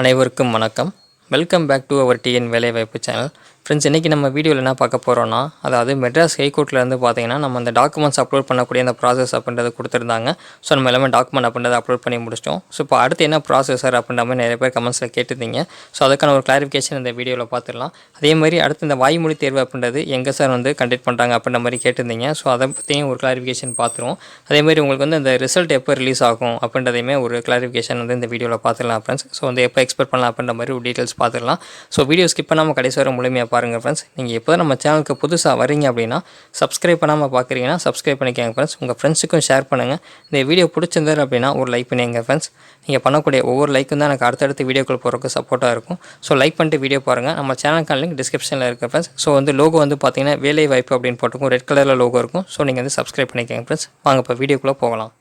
அனைவருக்கும் வணக்கம். Welcome back to our TN வேலைவாய்ப்பு சேனல். ஃப்ரெண்ட்ஸ், இன்றைக்கி நம்ம வீடியோவில் என்ன பார்க்க போகிறோன்னா, அதாவது மெட்ராஸ் ஹைகோர்ட்லேருந்து பார்த்தீங்கன்னா நம்ம அந்த டாக்குமெண்ட்ஸ் அப்லோட் பண்ணக்கூடிய அந்த ப்ராசஸ் அப்படின்றத கொடுத்துருந்தாங்க. ஸோ நம்ம எல்லாமே டாக்குமெண்ட் அப்படின்றத அப்லோட் பண்ணி முடிச்சிட்டோம். ஸோ இப்போ அடுத்து என்ன ப்ராசஸர் அப்படின்ற மாதிரி நிறைய பேர் கமெண்ட்ஸில் கேட்டிருந்தீங்க. ஸோ அதுக்கான ஒரு கிளாரிஃபிகேஷன் இந்த வீடியோவில் பார்த்துடலாம். அதே மாதிரி அடுத்து இந்த வாய்மொழி தேர்வு அப்படின்றது எங்கே சார் வந்து கண்டக்ட் பண்ணுறாங்க அப்படின்ற மாதிரி கேட்டிருந்தீங்க. ஸோ அதை பற்றியும் ஒரு கிளாரிஃபிகேஷன் பார்த்துருவோம். அதேமாதிரி உங்களுக்கு வந்து இந்த ரிசல்ட் எப்போ ரிலீஸ் ஆகும் அப்படின்றதையுமே ஒரு கிளாரிஃபிகேஷன் வந்து இந்த வீடியோவில் பார்த்துடலாம் ஃப்ரெண்ட்ஸ். ஸோ வந்து எப்போ எக்ஸ்பெக்ட் பண்ணலாம் அப்படின்ற மாதிரி ஒரு டீட்டெயில்ஸ் பார்த்துடலாம். ஸோ வீடியோ ஸ்கிப் பண்ணாமல் கடைசி வரை முழுமையாக பாருங்கள் ஃப்ரெண்ட்ஸ். நீங்கள் எப்போ நம்ம சேனலுக்கு புதுசாக வரீங்க அப்படின்னா சப்ஸ்கிரைப் பண்ணாமல் பார்க்குறீங்கன்னா சப்ஸ்கிரைப் பண்ணிக்கோங்க ஃப்ரெண்ட்ஸ். உங்கள் ஃப்ரெண்ட்ஸுக்கும் ஷேர் பண்ணுங்கள். இந்த வீடியோ பிடிச்சிருந்தாரு அப்படின்னா ஒரு லைக் பண்ணிங்க ஃப்ரெண்ட்ஸ். நீங்கள் பண்ணக்கூடிய ஒவ்வொரு லைக்கும் தான் எனக்கு அடுத்தடுத்து வீடியோக்கள் போகிறதுக்கு சப்போர்ட்டாக இருக்கும். ஸோ லைக் பண்ணிட்டு வீடியோ பாருங்கள். நம்ம சேனலுக்கான லிங்க் டிஸ்கிரிப்ஷனில் இருக்குது ஃப்ரெண்ட்ஸ். ஸோ வந்து லோகோ வந்து பார்த்தீங்கன்னா வேலை வாய்ப்பு அப்படின்னு போட்டுக்கும், ரெட் கலரில் லோகோ இருக்கும். ஸோ நீங்கள் வந்து சப்ஸ்கிரைப் பண்ணிக்கோங்க ஃப்ரெண்ட்ஸ். வாங்க இப்போ வீடியோக்குள்ளே போகலாம்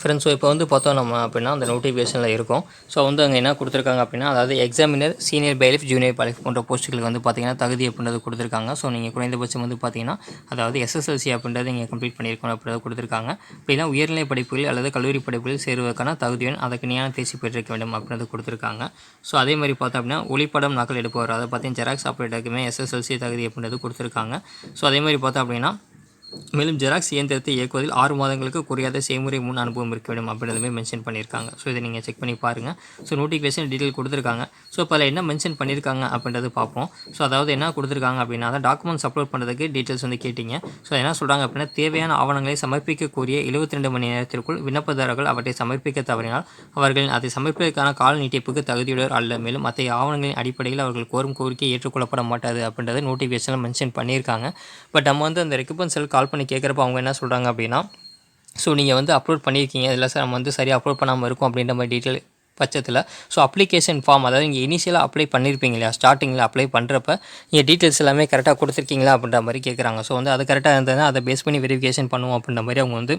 ஃப்ரெண்ட்ஸ். ஸோ இப்போ வந்து பார்த்தோம் நம்ம அப்படின்னா அந்த நோட்டிஃபிகேஷனில் இருக்கும். ஸோ வந்து அங்கே என்ன கொடுத்துருக்காங்க அப்படின்னா, அதாவது examiner, senior bailiff, junior bailiff போன்ற போஸ்ட்டுகளுக்கு வந்து பார்த்தீங்கன்னா தகுதி அப்படின்றது கொடுத்துருக்காங்க. ஸோ நீங்கள் குறைந்தபட்சம் வந்து பார்த்தீங்கன்னா அதாவது எஸ்எஸ்எல்சி அப்படின்றது நீங்கள் கம்ப்ளீட் பண்ணியிருக்கணும் அப்படின்றத கொடுத்துருக்காங்க. இப்படின்னா உயர்நிலை படிப்புகள் அல்லது கல்லூரி படிப்புகளில் சேருவதற்கான தகுதியுடன் அதற்கு இணையான தேர்ச்சி பெற்றிருக்க வேண்டும் அப்படின்றது கொடுத்துருக்காங்க. ஸோ அதே மாதிரி பார்த்தோம் அப்படின்னா ஒளிப்படம் நகல் எடுப்பவர், அதை பார்த்தீங்கன்னா ஜெராக்ஸ் ஆப்ரேட்டருக்குமே எஸ்எஸ்எல்சி தகுதி அப்படின்றது கொடுத்துருக்காங்க. ஸோ அதே மாதிரி பார்த்தோம் அப்படின்னா மேலும் ஜெராக்ஸ் இயந்திரத்தை இயக்குவதில் 6 மாதங்களுக்கு குறையாத செய்முறை முன் அனுபவம் இருக்க வேண்டும் அப்படின்றதுமே மென்ஷன் பண்ணியிருக்காங்க. ஸோ இதை நீங்கள் செக் பண்ணி பாருங்கள். ஸோ நோட்டிஃபிகேஷன் டீட்டெயில் கொடுத்துருக்காங்க. ஸோ இப்போ அதில் என்ன மென்ஷன் பண்ணியிருக்காங்க அப்படின்றது பார்ப்போம். ஸோ அதாவது என்ன கொடுத்துருக்காங்க அப்படின்னா, தான் டாக்குமெண்ட்ஸ் அப்லோட் பண்ணுறதுக்கு டீட்டெயில்ஸ் வந்து கேட்டிங்க. ஸோ என்ன சொல்கிறாங்க அப்படின்னா, தேவையான ஆவணங்களை சமர்ப்பிக்கக்கூடிய 72 மணி நேரத்திற்குள் விண்ணப்பதாரர்கள் அவற்றை சமர்ப்பிக்க தவறினால் அவர்கள் அதை சமர்ப்பிப்பதற்கான கால நீட்டிப்புக்கு தகுதியுடையவர் அல்ல. மேலும் அத்தகைய ஆவணங்களின் அடிப்படையில் அவர்கள் கோரும் கோரிக்கை ஏற்றுக்கொள்ளப்பட மாட்டாது அப்படின்றத நோட்டிஃபிகேஷனில் மென்ஷன் பண்ணியிருக்காங்க. பட் நம்ம வந்து அந்த ரெக்யூப்மெண்ட் செல் கால் பண்ணி கேட்குறப்ப அவங்க என்ன சொல்கிறாங்க அப்படின்னா, ஸோ நீங்கள் வந்து அப்லோட் பண்ணியிருக்கீங்க, இல்லை சார் நம்ம வந்து சரியாக அப்லோட் பண்ணாமல் இருக்கும் அப்படின்ற மாதிரி டீட்டெயில் பட்சத்தில் ஸோ அப்ளிகேஷன் ஃபார்ம், அதாவது நீங்கள் இனிஷியலாக அப்ளை பண்ணியிருப்பீங்க இல்லையா, ஸ்டார்டிங்கில் அப்ளை பண்ணுறப்ப நீங்கள் டீட்டெயில்ஸ் எல்லாமே கரெக்டாக கொடுத்துருக்கீங்களா அப்படின்ற மாதிரி கேட்குறாங்க. ஸோ வந்து அது கரெக்டாக இருந்ததுன்னா அதை பேஸ் பண்ணி வெரிஃபிகேஷன் பண்ணுவோம் அப்படின்ற மாதிரி அவங்க வந்து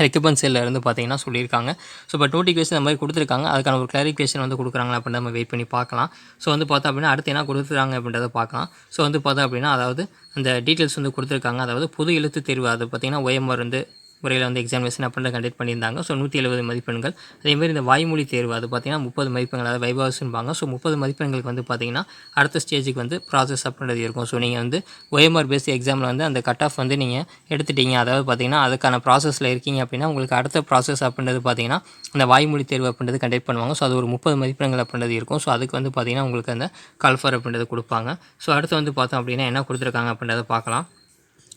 ரெக்யூப்மெண்ட் செல்லில் இருந்து பார்த்தீங்கன்னா சொல்லியிருக்காங்க. ஸோ பட் நோட்டிஃபிகேஷன் இந்த மாதிரி கொடுத்துருக்காங்க. அதுக்கான ஒரு கிளாரிஃபிகேஷன் வந்து கொடுக்குறாங்களா அப்படின்னு நம்ம வெயிட் பண்ணி பார்க்கலாம். ஸோ வந்து பார்த்தோம் அப்படின்னா அடுத்து என்ன கொடுத்துருக்காங்க அப்படின்றத பார்க்கலாம். ஸோ வந்து பார்த்தோம் அப்படின்னா அதாவது அந்த டீட்டெயில்ஸ் வந்து கொடுத்துருக்காங்க. அதாவது பொது எழுத்து தேர்வு, அது பார்த்திங்கன்னா OMR வந்து முறையில் வந்து எக்ஸாமினேஷன் அப்படின்ற கண்டக்ட் பண்ணியிருந்தாங்க. ஸோ 170 மதிப்பெண்கள். அதேமாதிரி இந்த வாய்மொழி தேர்வு, அது பார்த்திங்கன்னா 30 மதிப்பெண்கள், அதாவது வைபாஸ்ன்பாங்க. ஸோ 30 மதிப்பெண்களுக்கு வந்து பார்த்திங்கன்னா அடுத்த ஸ்டேஜுக்கு வந்து ப்ராசஸ் அப்படின்றது இருக்கும். ஸோ நீங்கள் வந்து OMR பேஸ்ட் எக்ஸாமில் வந்து அந்த கட் ஆஃப் வந்து நீங்கள் எடுத்துட்டீங்க, அதாவது பார்த்திங்கன்னா அதுக்கான ப்ராசஸில் இருக்கீங்க அப்படின்னா உங்களுக்கு அடுத்த ப்ராசஸ் அப்படின்றது பார்த்திங்கன்னா அந்த வாய்மொழி தேர்வு அப்படின்றது கண்டக்ட் பண்ணுவாங்க. ஸோ அது ஒரு 30 மதிப்பெண்கள் அப்படின்றது இருக்கும். ஸோ அதுக்கு வந்து பார்த்திங்கன்னா உங்களுக்கு அந்த கால்ஃபர் அப்படின்றது கொடுப்பாங்க. ஸோ அடுத்து வந்து பார்த்தோம் அப்படின்னா என்ன கொடுத்துருக்காங்க அப்படின்றத பார்க்கலாம்.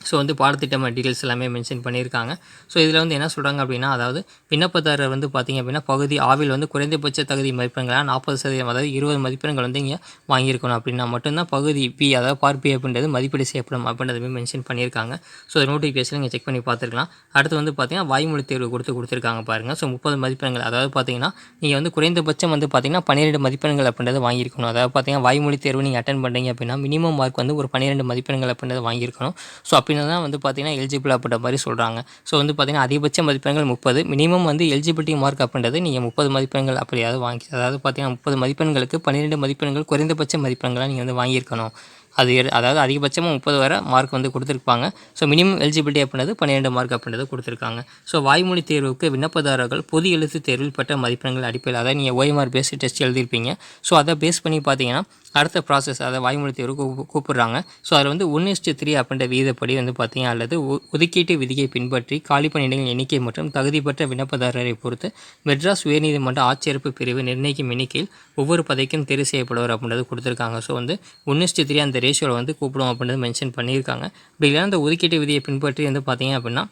ஸோ வந்து பாடத்திட்டம் டீட்டெயில்ஸ் எல்லாமே மென்ஷன் பண்ணியிருக்காங்க. ஸோ இதில் வந்து என்ன சொல்கிறாங்க அப்படின்னா, அதாவது விண்ணப்பதாரர் வந்து பார்த்திங்க அப்படின்னா பகுதி ஆவில் வந்து குறைந்தபட்ச தகுதி மதிப்பெண்களாக 40%, அதாவது 20 மதிப்பெண்கள் வந்து இங்கே வாங்கியிருக்கணும் அப்படின்னா மட்டும்தான் பகுதி பி, அதாவது பார்ட் பி அப்படின்றது மதிப்பீடு செய்யப்படும் அப்படின்றதுமே மென்ஷன் பண்ணியிருக்காங்க. ஸோ நோட்டிஃபிகேஷன் நீங்கள் செக் பண்ணி பார்த்துருக்கலாம். அடுத்து வந்து பார்த்திங்கன்னா வாய்மொழி தேர்வு கொடுத்துருக்காங்க பாருங்கள். ஸோ 30 மதிப்பெண்கள், அதாவது பார்த்திங்கன்னா நீங்கள் வந்து குறைந்தபட்சம் வந்து பார்த்திங்கன்னா 12 மதிப்பெண்கள் அப்படின்றது வாங்கியிருக்கணும். அதாவது பார்த்திங்கன்னா வாய்மொழி தேர்வு நீங்கள் அட்டன் பண்ணுறீங்க அப்படின்னா மினிமம் மார்க் வந்து ஒரு 12 மதிப்பெண்கள் அப்படின்றது வாங்கியிருக்கணும். ஸோ தான் வந்து பார்த்தீங்கன்னா எலிஜிபிள் அப்படின்ற மாதிரி சொல்கிறாங்க. ஸோ வந்து பார்த்தீங்கன்னா அதிகபட்ச மதிப்பெண்கள் 30, மினிமம் வந்து எலிஜிபிலிட்டி மார்க் அப்படின்றது நீங்கள் 30 மதிப்பெண்கள் அப்படியாவது வாங்கி, அதாவது பார்த்தீங்கன்னா 30 மதிப்பெண்களுக்கு 12 மதிப்பெண்கள் குறைந்தபட்ச மதிப்பெண்களாக நீங்கள் வந்து வாங்கியிருக்கணும். அதாவது அதிகபட்சமாக 30 வரை மார்க் வந்து கொடுத்துருப்பாங்க. ஸோ மினிமம் எலிஜிபிலிட்டி அப்படின்றது 12 மார்க் அப்படின்றது கொடுத்துருக்காங்க. ஸோ வாய்மொழி தேர்வுக்கு விண்ணப்பதாரர்கள் பொது எழுத்து தேர்வில் பெற்ற மதிப்பெண்கள் அடிப்படையில், அதாவது நீங்கள் OMR பேஸ்ட் டெஸ்ட் எழுதியிருப்பீங்க. ஸோ அதை பேஸ் பண்ணி பார்த்தீங்கன்னா அடுத்த ப்ராசஸ், அதை வாய்மொழி தேர்வு கூப்பிட்றாங்க. ஸோ அதில் வந்து 1:3 அப்படின்ற விகிதப்படி வந்து பார்த்தீங்க அல்லது ஒதுக்கீட்டு விதியை பின்பற்றி காலிப்பணியிடங்களின் எண்ணிக்கை மற்றும் தகுதி பெற்ற விண்ணப்பதாரரை பொறுத்து மெட்ராஸ் உயர்நீதிமன்ற ஆட்சேர்ப்பு பிரிவு நிர்ணயிக்கும் எண்ணிக்கையில் ஒவ்வொரு பதவிக்கும் தேர்வு செய்யப்படுவார் அப்படின்றது கொடுத்துருக்காங்க. ஸோ வந்து 1:3 அந்த ரேஷியோவில் வந்து கூப்பிடும் அப்படின்றது மென்ஷன் பண்ணியிருக்காங்க. அப்படி இல்லைனா அந்த ஒதுக்கீட்டு விதியை பின்பற்றி வந்து பார்த்தீங்க அப்படின்னா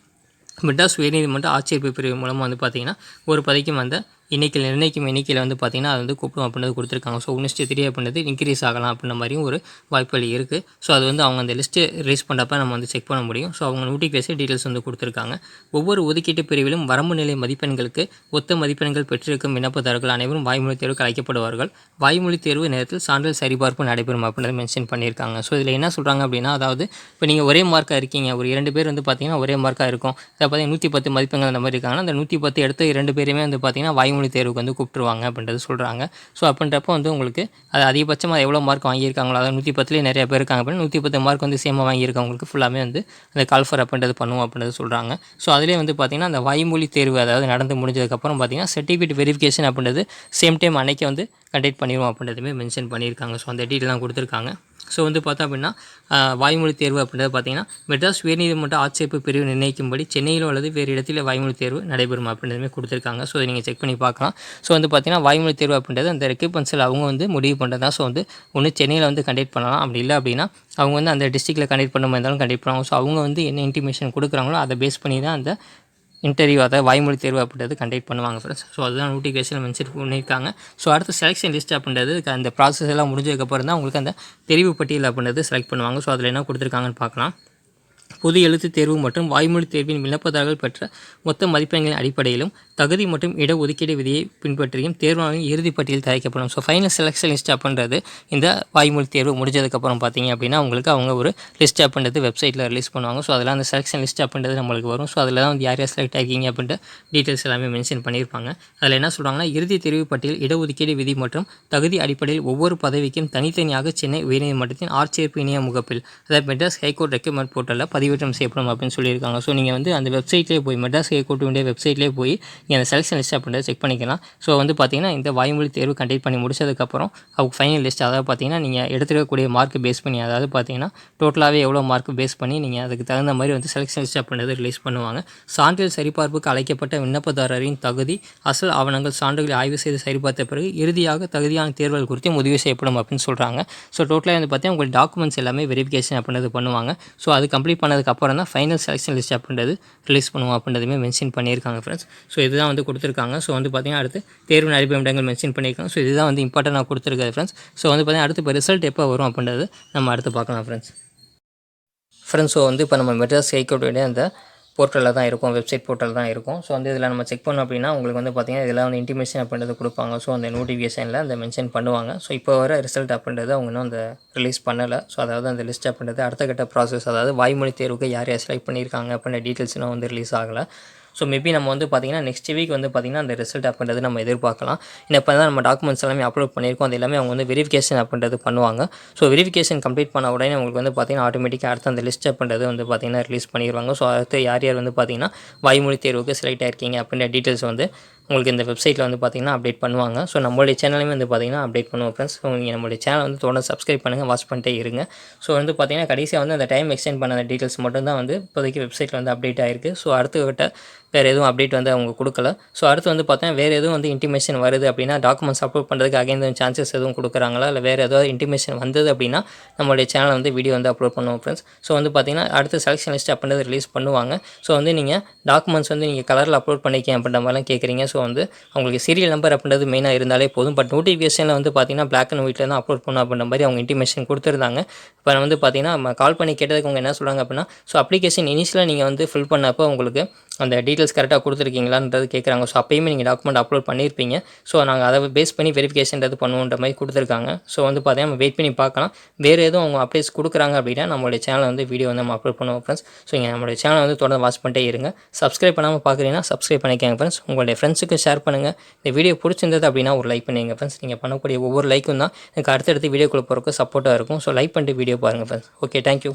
மெட்ராஸ் உயர்நீதிமன்ற ஆட்சேர்ப்பு பிரிவு மூலமாக வந்து பார்த்திங்கன்னா ஒரு பதவிக்கும் அந்த நிர்ணயிக்கும் எண்ணிக்கையில் வந்து பார்த்திங்கன்னா அது வந்து கூப்பிடும் அப்படின்றது கொடுத்துருக்காங்க. ஸோ 1:3 அப்படின்றது இன்க்ரீஸ் ஆகலாம் அப்படின்ற மாதிரியும் ஒரு வாய்ப்புகள் இருக்குது. ஸோ அது வந்து அவங்க அந்த லிஸ்ட்டு ரிலீஸ் பண்ணுறப்ப நம்ம வந்து செக் பண்ண முடியும். ஸோ அவங்க நோட்டிஃபிகேஷன் டீட்டெயில்ஸ் வந்து கொடுத்துருக்காங்க. ஒவ்வொரு ஒதுக்கீட்டு பிரிவிலும் வரம்பு நிலை மதிப்பெண்களுக்கு ஒத்த மதிப்பெண்கள் பெற்றிருக்கும் விண்ணப்பதாரர்கள் அனைவரும் வாய்மொழி தேர்வுக்கு அழைக்கப்படுவார்கள். வாய்மொழி தேர்வு நேரத்தில் சான்றிதழ் சரிபார்ப்பு நடைபெறும் அப்படின்றத மென்ஷன் பண்ணியிருக்காங்க. ஸோ இதில் என்ன சொல்கிறாங்க அப்படின்னா, அதாவது இப்போ நீங்கள் ஒரே மார்க்காக இருக்கீங்க, ஒரு 2 பேர் வந்து பார்த்திங்கன்னா ஒரே மார்க்காக இருக்கும், அதை பார்த்தீங்கன்னா 110 மதிப்பெண்கள் அந்த மாதிரி இருக்காங்கன்னா அந்த 110 எடுத்து 2 பேருமே வந்து பார்த்திங்கன்னா வாய்மொழி வாய்மொழி தேர்வுக்கு வந்து கூப்பிட்டுருவாங்க அப்படின்றது சொல்கிறாங்க. ஸோ அப்படின்றப்போ வந்து உங்களுக்கு அது அதிகபட்சமாக எவ்வளோ மார்க் வாங்கியிருக்காங்களோ, அதாவது 110லேயே நிறைய பேர் இருக்காங்க அப்படின்னா 110 மார்க் வந்து சேமாக வாங்கியிருக்கவங்களுக்கு ஃபுல்லாமே வந்து அந்த கால் ஃபார் அப்படின்றது பண்ணுவோம் அப்படின்றது சொல்கிறாங்க. ஸோ அதிலே வந்து பார்த்திங்கன்னா அந்த வாய்மொழி தேர்வு அதாவது நடந்து முடிஞ்சதுக்கப்புறம் பார்த்திங்கன்னா சர்டிஃபிகேட் வெரிஃபிகேஷன் அப்படின்றது சேம் டைம் அன்றைக்கி வந்து கண்டக்ட் பண்ணிடுவோம் அப்படின்றதுமே மென்ஷன் பண்ணியிருக்காங்க. ஸோ அந்த டீட்டெயிலாம் கொடுத்துருக்காங்க. ஸோ வந்து பார்த்தோம் அப்படின்னா வாய்மொழி தேர்வு அப்படின்றது பார்த்திங்கன்னா மெட்ராஸ் உயர்நீதிமன்ற ஆட்சேர்ப்பு பிரிவு நிர்ணயிக்கும்படி சென்னையிலோ அல்லது வேறு இடத்துல வாய்மொழி தேர்வு நடைபெறும் அப்படின்றதுமே கொடுத்துருக்காங்க. ஸோ இதை நீங்கள் செக் பண்ணி பார்க்கலாம். ஸோ வந்து பார்த்திங்கன்னா வாய்மொழி தேர்வு அப்படின்றது அந்த ரெக்யூப்மெண்ட்ஸில் அவங்க வந்து முடிவு பண்ணுறது தான். ஸோ வந்து ஒன்று சென்னையில் வந்து கண்டக்ட் பண்ணலாம், அப்படி இல்லை அப்படின்னா அவங்க வந்து அந்த டிஸ்ட்ரிக்ட்டில் கண்டக்ட் பண்ண மாதிரி இருந்தாலும் கண்டக்ட் பண்ணுவாங்க. ஸோ அவங்க வந்து என்ன இன்டிமேஷன் கொடுக்குறாங்களோ அதை பேஸ் பண்ணி தான் அந்த இன்டர்வியூ அதாவது வாய்மொழி தேர்வு அப்படின்றது கண்டக்ட் பண்ணுவாங்க ஃப்ரெண்ட்ஸ். ஸோ அதுதான் நோட்டிஃபிகேஷன் மென்ஷன் பண்ணியிருக்காங்க. ஸோ அடுத்து செலெக்ஷன் லிஸ்ட் அப்படின்றது அந்த ப்ராசஸ் எல்லாம் முடிஞ்சதுக்கப்புறம் தான் உங்களுக்கு அந்த தெரிவு பட்டியல் அப்படின்றது செலக்ட் பண்ணுவாங்க. ஸோ அதில் என்ன கொடுத்துருக்காங்கன்னு பார்க்கலாம். பொது எழுத்துத் தேர்வு மற்றும் வாய்மொழி தேர்வின் விண்ணப்பதாரர்கள் பெற்ற மொத்த மதிப்பெண்களின் அடிப்படையிலும் தகுதி மற்றும் இடஒதுக்கீடு விதியை பின்பற்றியும் தேர்வாணையம் இறுதிப் பட்டியல் தயாரிக்கப்படும். ஸோ ஃபைனல் செலெக்ஷன் லிஸ்ட் அப்படின்றது இந்த வாய்மொழி தேர்வு முடிஞ்சதுக்கப்புறம் பார்த்தீங்க அப்படின்னா உங்களுக்கு அவங்க ஒரு லிஸ்ட் அப்படின்றது வெப்சைட்டில் ரிலீஸ் பண்ணுவாங்க. ஸோ அதில் அந்த செலெக்ஷன் லிஸ்ட் அப்படின்றது நம்மளுக்கு வரும். ஸோ அதில் தான் வந்து யார் யார் செலக்ட் ஆகிங்க அப்படின்ற டீட்டெயில்ஸ் எல்லாமே மென்ஷன் பண்ணியிருப்பாங்க. அதில் என்ன சொல்கிறாங்கன்னா இறுதி தெரிவு பட்டியல் இடஒதுக்கீடு விதி மற்றும் தகுதி அடிப்படையில் ஒவ்வொரு பதவிக்கும் தனித்தனியாக சென்னை உயர்நீதிமன்றத்தின் ஆட்சேர்ப்பு இணைய முகப்பில் அதாவது மெட்ராஸ் ஹைகோர்ட் ரெக்கமெண்ட் போர்ட்டலில் பதிவேற்றம் செய்யப்படும் அப்படின்னு சொல்லியிருக்காங்க. ஸோ நீங்கள் வந்து அந்த வெப்சைட்லேயே போய் மெட்ராஸ் ஹைகோர்ட்டுடைய வெப்சைட்லேயே போய் நீங்கள் அந்த செலெக்ஷன் லிஸ்ட் அப்படின்றத செக் பண்ணிக்கலாம். ஸோ வந்து பார்த்தீங்கன்னா இந்த வாய்மொழி தேர்வு கண்டக்ட் பண்ணி முடிச்சதுக்கப்புறம் அவங்க ஃபைனல் லிஸ்ட் அதாவது பார்த்தீங்கன்னா நீங்கள் எடுத்துக்கக்கூடிய மார்க் பேஸ் பண்ணி அதாவது பார்த்தீங்கன்னா டோட்டலாகவே எவ்வளோ மார்க் பேஸ் பண்ணி நீங்கள் அதுக்கு தகுந்த மாதிரி வந்து செலெக்ஷன் லிஸ்ட் அப்படின்றது ரிலீஸ் பண்ணுவாங்க. சான்றிதழ் சரிபார்ப்புக்கு அழைக்கப்பட்ட விண்ணப்பதாரரின் தகுதி அசல் ஆவணங்கள் சான்றுகளை ஆய்வு செய்து சரிபார்த்த பிறகு இறுதியாக தகுதியான தேர்வுகள் குறித்து முடிவு செய்யப்படும் அப்படின்னு சொல்கிறாங்க. ஸோ டோட்டலாக வந்து பார்த்தீங்கன்னா உங்கள் டாக்குமெண்ட்ஸ் எல்லாமே வெரிஃபிகேஷன் அப்படின்றது பண்ணுவாங்க. ஸோ அது கம்ப்ளீட் பண்ணதுக்கப்புறம் தான் ஃபைனல் செலெக்ஷன் லிஸ்ட் அப்படின்றது ரிலீஸ் பண்ணுவோம் அப்படின்றதுமே மென்ஷன் பண்ணியிருக்காங்க ஃப்ரெண்ட்ஸ். ஸோ இதுதான் வந்து கொடுத்துருக்காங்க. ஸோ வந்து பார்த்தீங்கன்னா அடுத்து தேர்வு நடைபெறும் இடங்கள் மென்ஷன் பண்ணியிருக்காங்க. ஸோ இதுதான் வந்து இம்பார்ட்டன்ட் கொடுத்துருக்காது ஃப்ரெண்ட்ஸ். ஸோ வந்து பார்த்தீங்கன்னா அடுத்து இப்போ ரிசல்ட் எப்போ வரும் அப்படின்றது நம்ம அடுத்து பார்க்கலாம் ஃப்ரெண்ட்ஸ். ஸோ வந்து இப்போ நம்ம மெட்ராஸ் ஹைகோர்ட்டுடைய அந்த போர்ட்டலில் தான் இருக்கும், வெப்சைட் போர்ட்டல் தான் இருக்கும். ஸோ வந்து இதில் நம்ம செக் பண்ணோம் அப்படின்னா உங்களுக்கு வந்து பார்த்திங்கன்னா இதெல்லாம் வந்து இன்டிமேஷன் அப்படின்றது கொடுப்பாங்க. ஸோ அந்த நோட்டிஃபிகேஷனில் அந்த மென்ஷன் பண்ணுவாங்க. ஸோ இப்போ வர ரிசல்ட் அப்படின்றது அவங்க இன்னும் அந்த ரிலீஸ் பண்ணலை. ஸோ அதாவது அந்த லிஸ்ட் அப்படின்றது அடுத்த கட்ட ப்ராசஸ் அதாவது வாய்மொழி தேர்வுக்கு யார் யார் செலக்ட் பண்ணியிருக்காங்க அப்படின்ற டீட்டெயில்ஸ் இன்னும் வந்து ரிலீஸ் ஆகலை. ஸோ மேபி நம்ம வந்து பார்த்திங்கன்னா நெக்ஸ்ட் வீக் வந்து பார்த்திங்கன்னா அந்த ரிசல்ட் அப்படின்றது நம்ம எதிர்பார்க்கலாம். இப்போ தான் நம்ம டாக்குமெண்ட்ஸ் எல்லாமே அப்லோட் பண்ணியிருக்கோம். அது எல்லாமே அவங்க வந்து வெரிஃபிகேஷன் அப்படின்றது பண்ணுவாங்க. ஸோ வெரிஃபிகேஷன் கம்ப்ளீட் பண்ண உடனே உங்களுக்கு வந்து பார்த்திங்கன்னா ஆட்டோமேட்டிக்காக அடுத்து அந்த லிஸ்ட் அப்படின்றது வந்து பார்த்திங்கன்னா ரிலீஸ் பண்ணிடுவாங்க. ஸோ அடுத்து யார் யார் வந்து பார்த்திங்கன்னா வாய்மொழி தேர்வுக்கு செலக்ட் ஆகிருக்கீங்க அப்படின்ற டீட்டெயில்ஸ் வந்து உங்களுக்கு இந்த வெப்சைட்டில் வந்து பார்த்திங்கன்னா அப்டேட் பண்ணுவாங்க. ஸோ நம்மளுடைய சேனலையுமே வந்து பார்த்திங்கன்னா அப்டேட் பண்ணுவோம் ஃப்ரெண்ட்ஸ். ஸோ நீங்கள் நம்மளுடைய சேனல் வந்து தொடர்ந்து சப்ஸ்கிரைப் பண்ணுங்கள், வாட்ச் பண்ணிட்டே இருங்க. ஸோ வந்து பார்த்திங்கன்னா கடைசியாக வந்து அந்த டைம் எக்ஸ்டெண்ட் பண்ண டீட்டெயில்ஸ் மட்டும் தான் வந்து இப்போதைக்கு வெப்சைட்டில் வந்து அப்டேட் ஆகிருக்கு. ஸோ அடுத்த கிட்ட வேறு எதுவும் அப்டேட் வந்து அவங்க கொடுக்கல. ஸோ அடுத்து வந்து பார்த்தீங்கன்னா வேறு எதுவும் வந்து இன்டிமேஷன் வருது அப்படின்னா டாக்குமெண்ட்ஸ் அப்லோட் பண்ணுறதுக்கு அகைன் சான்சஸ் எதுவும் கொடுக்குறாங்களா இல்லை வேறு ஏதாவது இன்டிமேஷன் வந்தது அப்படின்னா நம்மளுடைய சேனல் வந்து வீடியோ வந்து அப்லோட் பண்ணுவோம் ஃப்ரெண்ட்ஸ். ஸோ வந்து பார்த்திங்கன்னா அடுத்து செலெக்ஷன் லிஸ்ட் அப்படின்றது ரிலீஸ் பண்ணுவாங்க. ஸோ வந்து நீங்கள் டாக்குமெண்ட்ஸ் வந்து நீங்கள் கலரில் அப்லோட் பண்ணிக்க அப்படின்ற மாதிரிலாம் கேட்குறீங்க. ஸோ வந்து அவங்களுக்கு சீரியல் நம்பர் அப்படின்றது மெயினாக இருந்தாலே போதும். பட் நோட்டிஃபிகேஷனில் வந்து பார்த்திங்கன்னா பிளாக் அண்ட் ஒயிட்டில் தான் அப்லோட் பண்ணணும் அப்படின்ற மாதிரி அவங்க இன்டிமேஷன் கொடுத்துருந்தாங்க. இப்போ வந்து பார்த்திங்கன்னா கால் பண்ணி கேட்டதுக்கு அவங்க என்ன சொல்கிறாங்க அப்படின்னா ஸோ அப்ளிகேஷன் இனிஷியலாக நீங்கள் வந்து ஃபில் பண்ணப்போ உங்களுக்கு அந்த டீட்டெயில்ஸ் கரெக்டாக கொடுத்துருக்கீங்களான்றது கேட்குறாங்க. ஸோ அப்பயுமே நீங்கள் டாக்குமெண்ட் அப்லோட் பண்ணியிருப்பீங்க. ஸோ நாங்கள் அதை பேஸ் பண்ணி வெரிஃபிகேஷன்றது பண்ணுவோன்ற மாதிரி கொடுத்துருக்காங்க. ஸோ வந்து பார்த்தீங்கன்னா நம்ம வெயிட் பண்ணி பார்க்கலாம். வேறு எதுவும் அவங்க அப்டேட்ஸ் கொடுக்குறாங்க அப்படின்னா நம்மளுடைய சேனல் வந்து வீடியோ வந்து நம்ம அப்லோட் பண்ணுவோம் ஃப்ரெண்ட்ஸ். ஸோ நீங்கள் நம்மளுடைய சேனல் வந்து தொடர்ந்து வாட்ச் பண்ணிட்டே இருங்க. சப்ஸ்கிரைப் பண்ணாமல் பார்க்குறீங்கன்னா சப்ஸ்கிரைப் பண்ணிக்கோங்க ஃப்ரெண்ட்ஸ். உங்களுடைய ஃப்ரெண்ட்ஸுக்கு ஷேர் பண்ணுங்கள். இந்த வீடியோ பிடிச்சிருந்தது அப்படின்னா ஒரு லைக் பண்ணுங்க ஃப்ரெண்ட்ஸ். நீங்கள் பண்ணக்கூடிய ஒவ்வொரு லைக்கும் தான் எனக்கு அடுத்தடுத்து வீடியோக்குள்ளே போகிறதுக்கு சப்போர்ட்டாக இருக்கும். ஸோ லைக் பண்ணிட்டு வீடியோ பாருங்கள் ஃப்ரெண்ட்ஸ். Okay, thank you.